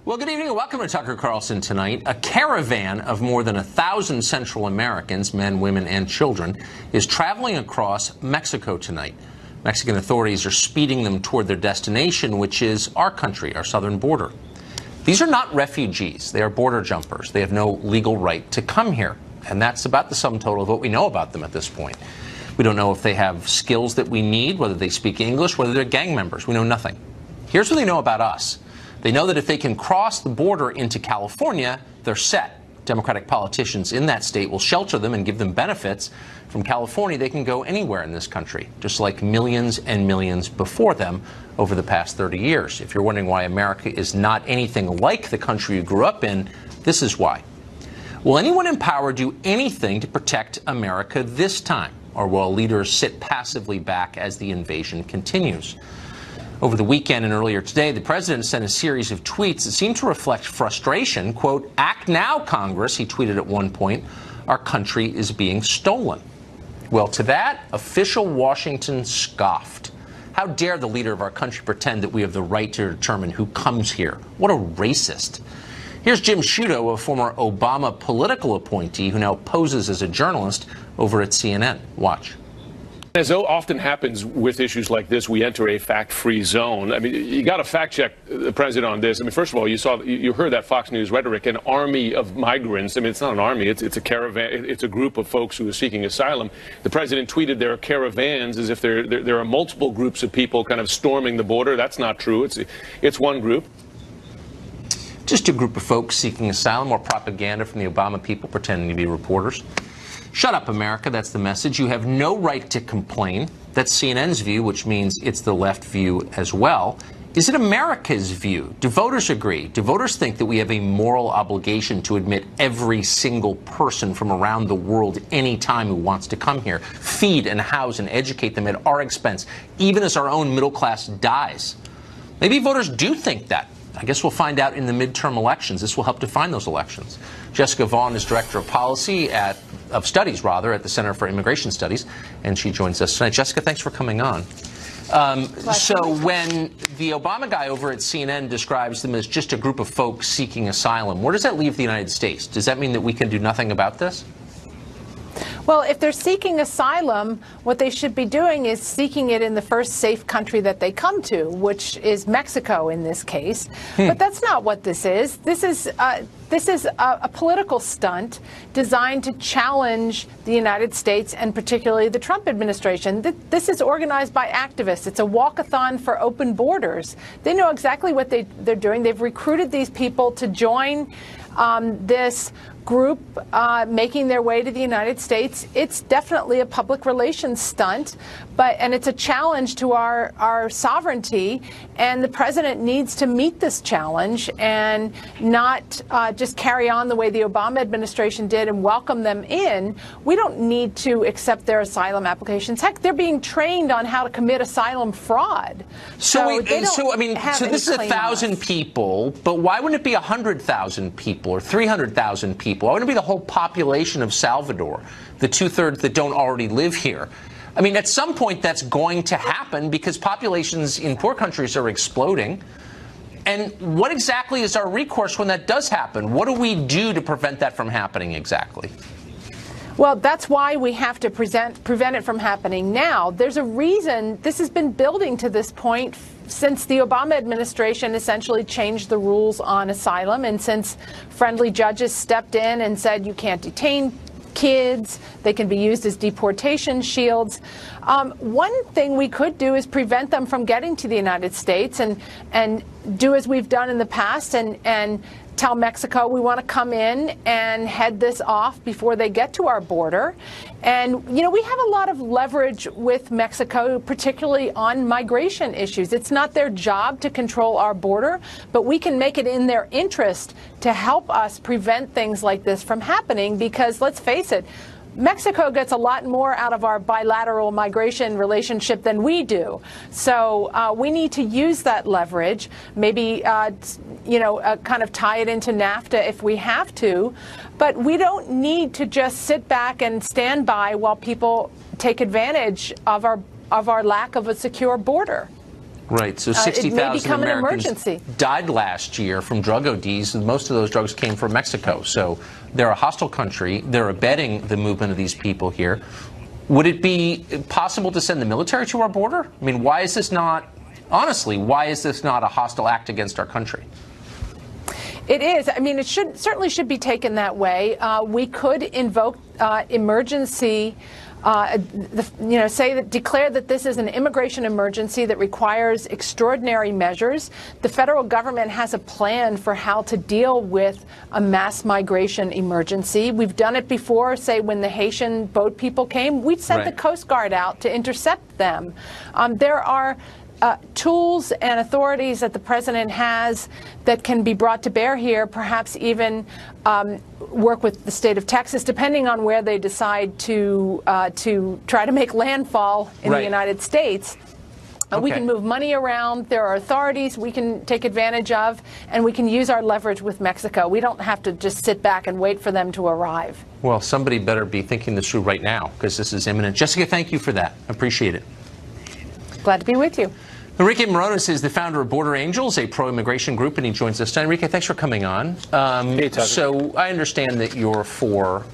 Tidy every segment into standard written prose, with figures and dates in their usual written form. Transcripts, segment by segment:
Well, good evening and welcome to Tucker Carlson tonight. A caravan of more than 1,000 Central Americans, men, women, and children, is traveling across Mexico tonight. Mexican authorities are speeding them toward their destination, which is our country, our southern border. These are not refugees. They are border jumpers. They have no legal right to come here. And that's about the sum total of what we know about them at this point. We don't know if they have skills that we need, whether they speak English, whether they're gang members. We know nothing. Here's what they know about us. They know that if they can cross the border into California, they're set. Democratic politicians in that state will shelter them and give them benefits. From California, they can go anywhere in this country, just like millions and millions before them over the past 30 years. If you're wondering why America is not anything like the country you grew up in, this is why. Will anyone in power do anything to protect America this time? Or will leaders sit passively back as the invasion continues? Over the weekend and earlier today, the president sent a series of tweets that seemed to reflect frustration. Quote, "Act now, Congress," he tweeted at one point. "Our country is being stolen." Well, to that, official Washington scoffed. How dare the leader of our country pretend that we have the right to determine who comes here? What a racist. Here's Jim Sciutto, a former Obama political appointee who now poses as a journalist over at CNN. Watch. As often happens with issues like this, we enter a fact-free zone. I mean, you got to fact-check the president on this. I mean, first of all, you heard that Fox News rhetoric, an army of migrants. I mean, it's not an army; it's a caravan. It's a group of folks who are seeking asylum. The president tweeted there are caravans, as if there are multiple groups of people kind of storming the border. That's not true. It's one group. Just a group of folks seeking asylum, or propaganda from the Obama people pretending to be reporters. Shut up, America. That's the message. You have no right to complain. That's CNN's view, which means it's the left view as well. Is it America's view? Do voters agree? Do voters think that we have a moral obligation to admit every single person from around the world anytime who wants to come here, feed and house and educate them at our expense, even as our own middle class dies? Maybe voters do think that. I guess we'll find out in the midterm elections. This will help define those elections. Jessica Vaughn is Director of Policy of Studies, at the Center for Immigration Studies, and she joins us tonight. Jessica, thanks for coming on. So when the Obama guy over at CNN describes them as just a group of folks seeking asylum, where does that leave the United States? Does that mean that we can do nothing about this? Well, if they're seeking asylum, what they should be doing is seeking it in the first safe country that they come to, which is Mexico in this case. But that's not what this is. This is a political stunt designed to challenge the United States and particularly the Trump administration. This is organized by activists. It's a walkathon for open borders. They know exactly what they're doing. They've recruited these people to join this group making their way to the United States. It's definitely a public relations stunt, and it's a challenge to our sovereignty, and the president needs to meet this challenge and not just carry on the way the Obama administration did and welcome them in. We don't need to accept their asylum applications. Heck, they're being trained on how to commit asylum fraud. So this is 1,000 people, but why wouldn't it be 100,000 people or 300,000 people? Why wouldn't it be the whole population of Salvador, the two-thirds that don't already live here? I mean, at some point that's going to happen because populations in poor countries are exploding. And what exactly is our recourse when that does happen? What do we do to prevent that from happening exactly? Well, that's why we have to prevent it from happening now. There's a reason this has been building to this point since the Obama administration essentially changed the rules on asylum, and since friendly judges stepped in and said you can't detain kids, they can be used as deportation shields. One thing we could do is prevent them from getting to the United States and do as we've done in the past and tell Mexico we want to come in and head this off before they get to our border. And, we have a lot of leverage with Mexico, particularly on migration issues. It's not their job to control our border, but we can make it in their interest to help us prevent things like this from happening because, let's face it, Mexico gets a lot more out of our bilateral migration relationship than we do. So we need to use that leverage, maybe, kind of tie it into NAFTA if we have to. But we don't need to just sit back and stand by while people take advantage of our lack of a secure border. Right, so it may 60,000 become an Americans emergency. died last year from drug ODs, and most of those drugs came from Mexico. So they're a hostile country. They're abetting the movement of these people here. Would it be possible to send the military to our border? I mean, why is this not, honestly, why is this not a hostile act against our country? It is. I mean, it certainly should be taken that way. We could invoke emergency. Declare that this is an immigration emergency that requires extraordinary measures. The federal government has a plan for how to deal with a mass migration emergency. We've done it before, say, when the Haitian boat people came. We sent the Coast Guard out to intercept them. There are tools and authorities that the president has that can be brought to bear here, perhaps even work with the state of Texas, depending on where they decide to try to make landfall in the United States. We can move money around. There are authorities we can take advantage of, and we can use our leverage with Mexico. We don't have to just sit back and wait for them to arrive. Well, somebody better be thinking this through right now, because this is imminent. Jessica, thank you for that. Appreciate it. Glad to be with you. Enrique Morones is the founder of Border Angels, a pro-immigration group, and he joins us. Enrique, thanks for coming on. Hey, Tucker. So I understand that you're for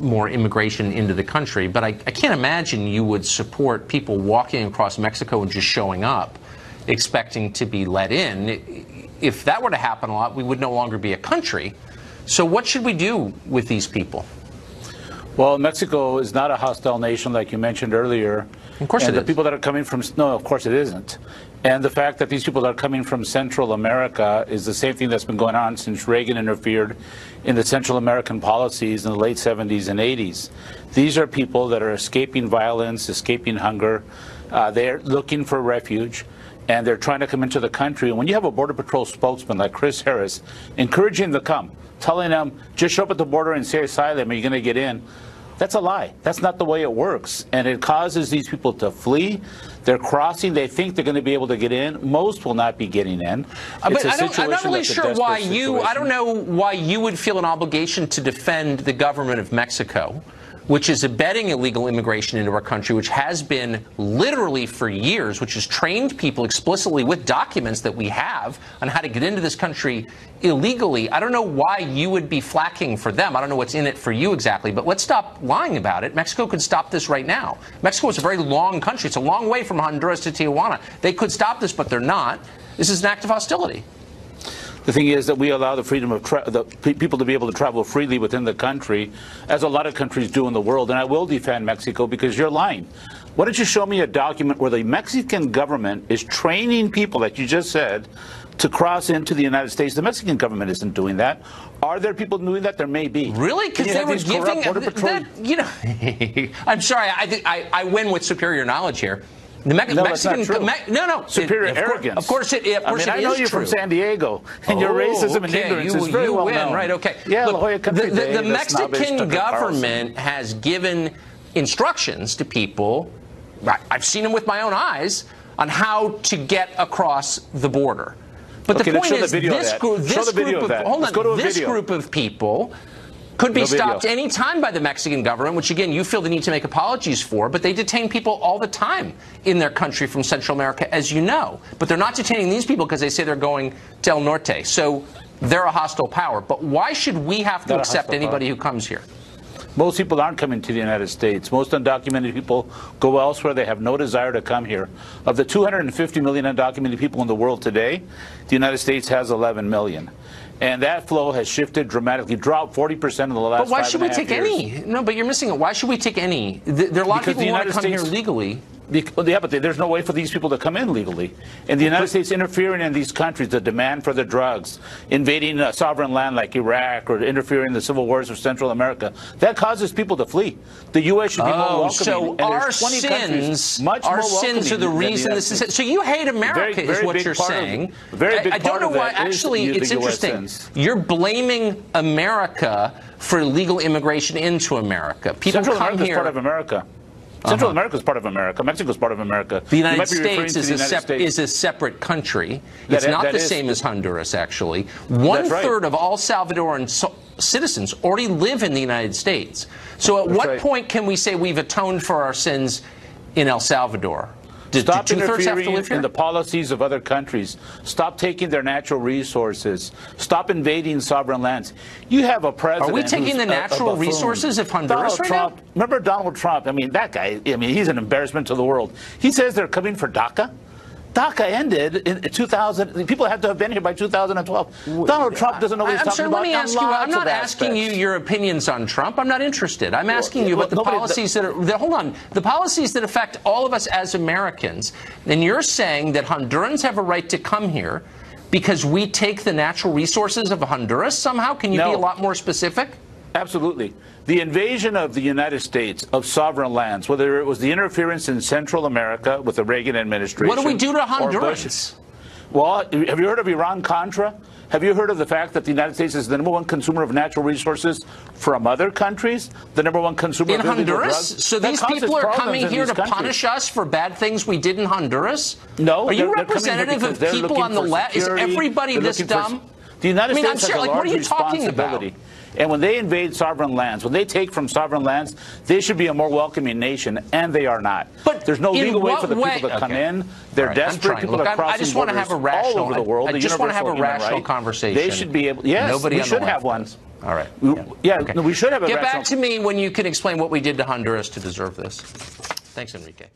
more immigration into the country, but I can't imagine you would support people walking across Mexico and just showing up, expecting to be let in. If that were to happen a lot, we would no longer be a country. So what should we do with these people? Well, Mexico is not a hostile nation, like you mentioned earlier. Of course it is. And the people that are coming from, no, of course it isn't. And the fact that these people are coming from Central America is the same thing that's been going on since Reagan interfered in the Central American policies in the late 70s and 80s. These are people that are escaping violence, escaping hunger. They're looking for refuge, and they're trying to come into the country. And when you have a Border Patrol spokesman like Chris Harris encouraging them to come, telling them, just show up at the border and say asylum and you're going to get in, that's a lie. That's not the way it works. And it causes these people to flee. They're crossing. They think they're going to be able to get in. Most will not be getting in. But I'm not really sure why I don't know why you would feel an obligation to defend the government of Mexico, which is abetting illegal immigration into our country, which has been literally for years, which has trained people explicitly with documents that we have on how to get into this country illegally. I don't know why you would be flacking for them. I don't know what's in it for you exactly, but let's stop lying about it. Mexico could stop this right now. Mexico is a very long country. It's a long way from Honduras to Tijuana. They could stop this, but they're not. This is an act of hostility. The thing is that we allow the freedom of people to be able to travel freely within the country, as a lot of countries do in the world. And I will defend Mexico because you're lying. Why don't you show me a document where the Mexican government is training people, like you just said, to cross into the United States? The Mexican government isn't doing that. Are there people doing that? There may be. Really? Because they were giving that, I'm sorry. I win with superior knowledge here. The Mexican, superior arrogance. Of course it is. I know you're from San Diego, and your racism and ignorance is very well known. Right? Okay. Yeah, look, the Mexican government has given instructions to people. I've seen them with my own eyes on how to get across the border. But the point is, this group of people could be stopped any time by the Mexican government, which, again, you feel the need to make apologies for, but they detain people all the time in their country from Central America, as you know. But they're not detaining these people because they say they're going to El Norte. So they're a hostile power. But why should we have to accept anybody who comes here? Most people aren't coming to the United States. Most undocumented people go elsewhere. They have no desire to come here. Of the 250 million undocumented people in the world today, the United States has 11 million. And that flow has shifted dramatically, dropped 40% in the last 5.5 years. But why should we take any? No, but you're missing it. Why should we take any? There are a lot of people who want to come here legally. Yeah, but there's no way for these people to come in legally. And the United States interfering in these countries, the demand for the drugs, invading a sovereign land like Iraq, or interfering in the civil wars of Central America, that causes people to flee. The U.S. should be more welcoming. So and our sins are the reason this is. So you hate America, is what you're saying. I don't know why. Actually, it's interesting. You're blaming America for illegal immigration into America. People Central come America here. Is part of America. Central America is part of America. Mexico is part of America. The United States is a separate country. It's not the same as Honduras, actually. One-third of all Salvadoran citizens already live in the United States. So at what point can we say we've atoned for our sins in El Salvador? Stop two-thirds have to interfering live here? in the policies of other countries. Stop taking their natural resources. Stop invading sovereign lands. You have a president. Are we taking the natural resources of Honduras right now? Remember Donald Trump? I mean, that guy, I mean, he's an embarrassment to the world. He says they're coming for DACA. DACA ended in 2000. People had to have been here by 2012. Donald Trump doesn't know what he's talking about. Let me ask you. I'm not asking you your opinions on Trump. I'm not interested. I'm asking you about the policies that are. Hold on. The policies that affect all of us as Americans. And you're saying that Hondurans have a right to come here because we take the natural resources of Honduras somehow? Can you be a lot more specific? Absolutely. The invasion of the United States of sovereign lands, whether it was the interference in Central America with the Reagan administration. What do we do to Hondurans? Well, have you heard of Iran-Contra? Have you heard of the fact that the United States is the #1 consumer of natural resources from other countries? The #1 consumer in of illegal Honduras? drugs? So these people are coming here to punish us for bad things we did in Honduras? No. Are you representative of people on the left? Is everybody this dumb? The United States has a large what are you talking responsibility. about? And when they invade sovereign lands, when they take from sovereign lands, they should be a more welcoming nation, and they are not. But there's no legal way for the people to come in. They're desperate. People are crossing borders all over the world. I just want to have a rational conversation. They should be able. Yes, we should have one. All right. Yeah, we should have a rational. Get back to me when you can explain what we did to Honduras to deserve this. Thanks, Enrique.